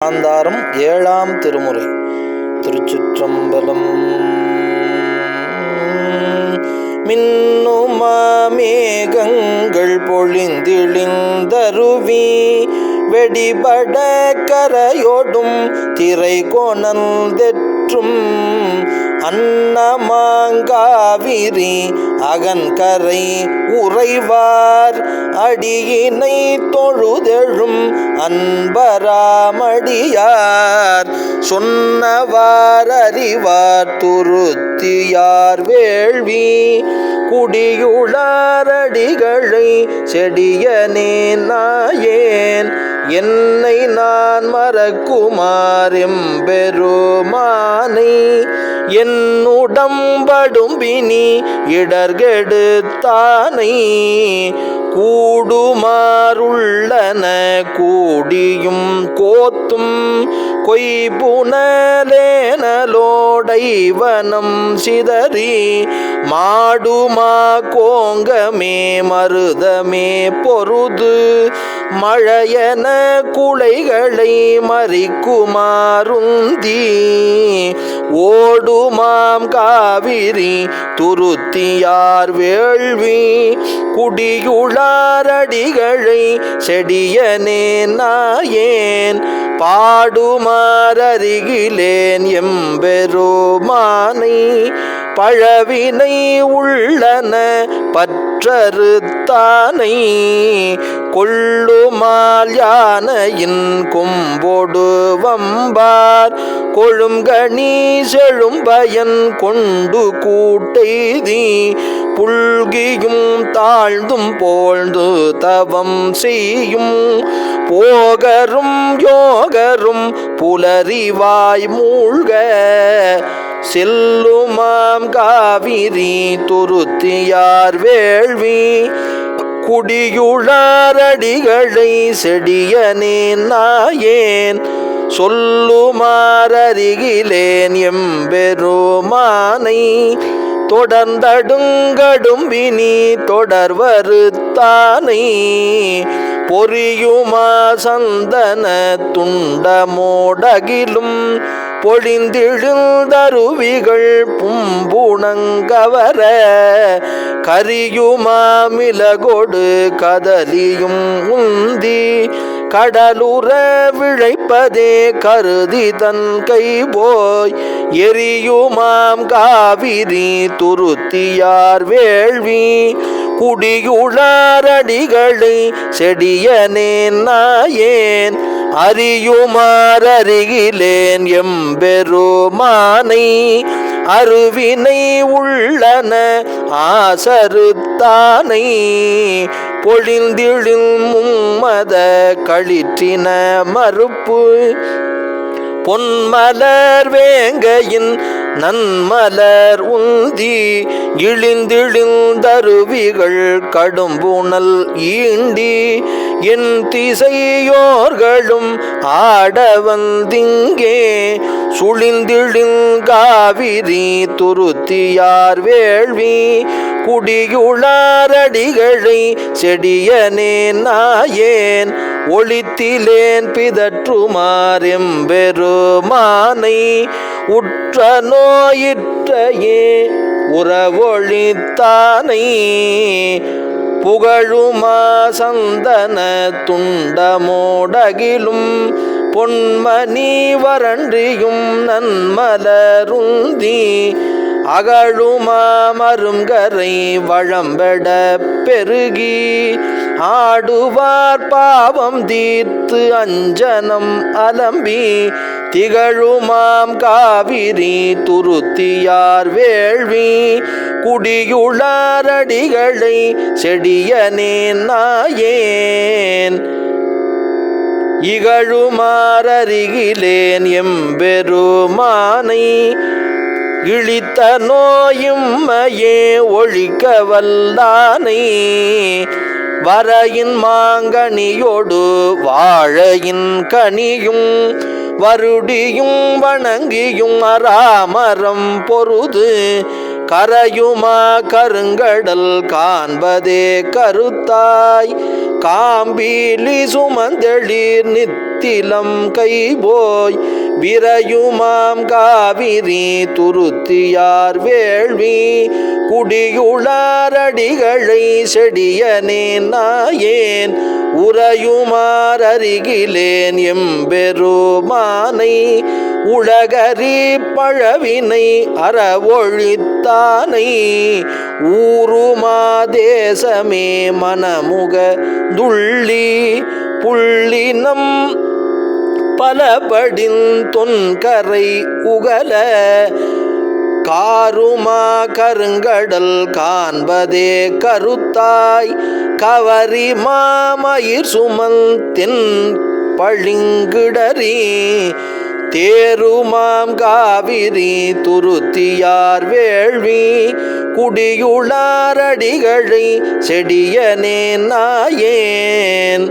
ஆந்தாரம் 7ஆம் திருமுறை. திருச்சிற்றம்பலம். மின்னுமா மேகங்கள் பொழிந்திழிந்தருவி வெடிபட கரையோடும் திரை கொணர்ந்தெற்றும் அன்னமாங்காவிரி அகன்கரை உறைவார் அடியினை தொழுதெழும் அன்பராமடியார் சொன்னவார் அறிவார் துருத்தியார் வேள்வி குடியுளாரடிகளை செடியனே நாயேன் என்னை நான் மறக்குமார் எம்பெருமானை என்னுடம்படும் பிணி இடர்கெடுத்தானை கூடுமாறுள்ளன கூடியும் கோத்தும் கொய்புணலேனலோடைவனம் சிதறி மாடுமா கோங்கமே மருதமே பொருது மழையன குளைகளை மறிக்குமாறுந்தி ஓடுமாம் காவிரி துருத்தியார் வேள்வி குடியுளாரடிகளை செடியனே நாயேன் பாடுமாறருகிலேன் எம்பெருமானை பழவினை உள்ளன பற்றறுத்தானை கொள்ளுமால் யானையின் கொம்பொடு வம்பார் கொழுங்கணி செழும்பயன் கொண்டு கூட்டெய்தி புல்கியும் தாழ்ந்தும் போழ்ந்து தவம் செய்யும் போகரும் யோகரும் புலரிவாய் மூழ்க செல்லுமாம் காவிரி துருத்தியார் வேள்வி குடியுளாரடிகளை செடியனே நாயேன் சொல்லுமாறருகிலேன் எம்பெருமானை தொடர்ந்தடுங்கடும் வினி தொடர்வறுத்தானை பொறியுமா சந்தன துண்டமோடகிலும் பொழிந்திழுந்தருவிகள் பும்புணங்கவர கரியுமா மிளகொடு கதலியும் உந்தி கடலுற விழைப்பதே கருதி தன் கை போய் எரியுமாம் காவிரி துருத்தியார் வேள்வி குடியுளாரடிகளை செடியனே நாயேன் அறியுமாறருகிலேன் எம்பெருமானை அருவினை உள்ளன ஆசறுத்தானை பொழிந்திழும் மும்மத களிற்றின மறுப்பு பொன்மலர் வேங்கையின் நன்மலர் உந்தி இழிந்திழிந்தருவிகள் கடும்புணல் ஈண்டி என் திசையோர்களும் ஆடவந்திங்கே சுழிந்திழுங்காவிரி துருத்தியார் வேள்வி குடியுளாரடிகளை செடியனே நாயேன் ஒளித்திலேன் பிதற்றுமார் எம்பெருமானை உற்ற நோயிற்றையே உறவொழித்தானை புகழுமா சந்தன துண்டமோடகிலும் பொன்மணி வறண்டியும் நன்மலருந்தி அகழுமா மருங்கரை வழம்பெட பெருகி ஆடுவார் பாவம் தீர்த்து அஞ்சனம் அலம்பி திகழுமாம் காவிரி துருத்தியார் வேள்வி குடியுளாரடிகளை செடியனே நாயேன் இகழுமாறருகிலேன் எம்பெருமானை இழித்த நோயும்மையே ஒழிக்க வல்லானை வரையின் மாங்கனியோடு வாழையின் கனியும் வருடியும் வணங்கியும் அராமரம் பொருது கரையுமா கருங்கடல் காண்பதே கருத்தாய் காம்பீலி சுமந்தெளிர் நித்த திலம் கைபோய் விரையுமாம் காவிரி துருத்தியார் வேள்வி குடியுளாரடிகளை செடியனேன் நாயேன் உறையுமார் அருகிலேன் எம்பெருமானை உலகரி பழவினை அறவொழித்தானை ஊருமா தேசமே மனமுக துள்ளி புள்ளினம் பலபடின் தொன்கரை உகல காருமா கருங்கடல் காண்பதே கருத்தாய் கவரி மாமயிர் சுமந்தின் பளிங்கிடறி தேருமாம் காவிரி துருத்தியார் வேள்வி குடியுளாரடிகளை செடியனேன் நாயேன்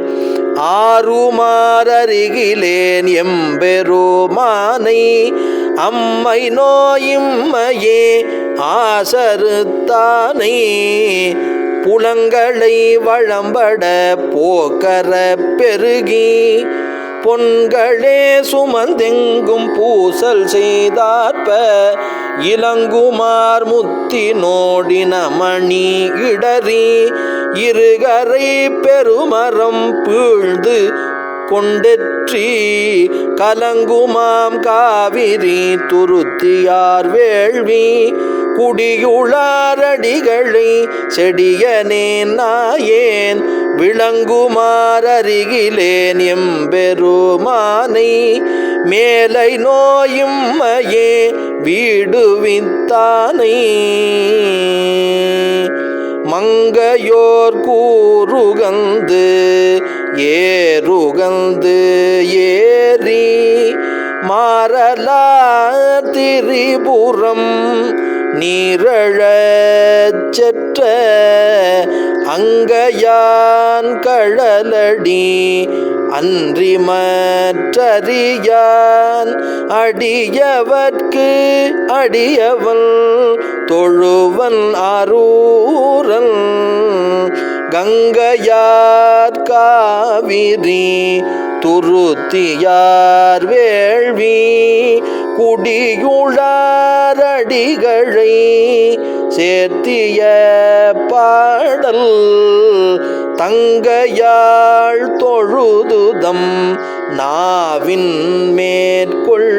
ஆறுமாறருகிலேன் எம்பெருமானை அம்மை நோயிம்மையே ஆசறுத்தானை புலங்களை வளம்பட போக்கர பெருகி பொன்களே சுமந்தெங்கும் பூசல் செய்தாற்ப இளங்குமார் முத்தி நோடின மணி இடறி இருகரை பெருமரம் பீழ்ந்து கொண்டெற்றி கலங்குமாம் காவிரி துருத்தியார் வேள்வி குடியுளாரடிகளை செடியனேன் நாயேன் விளங்குமார் அருகிலேன் எம்பெருமானை மேலை நோயும்மையே வீடுவித்தானை மங்கையோர் கூறுகந்து ஏறுகந்து ஏறி மாறலார் திரிபுரம் நீரழச் செற்ற அங்கையான் கழலடி அன்றி மற்றறியான் அடியவர்க்கு அடியவன் தொழுவன் அரூரன் கங்கையார் காவிரி துருத்தியார் வேள்வி குடியுளாரடிகளை சேர்த்திய பாடல் தங்கையாள் தொழுதுதம் நாவின் மேற்கொள்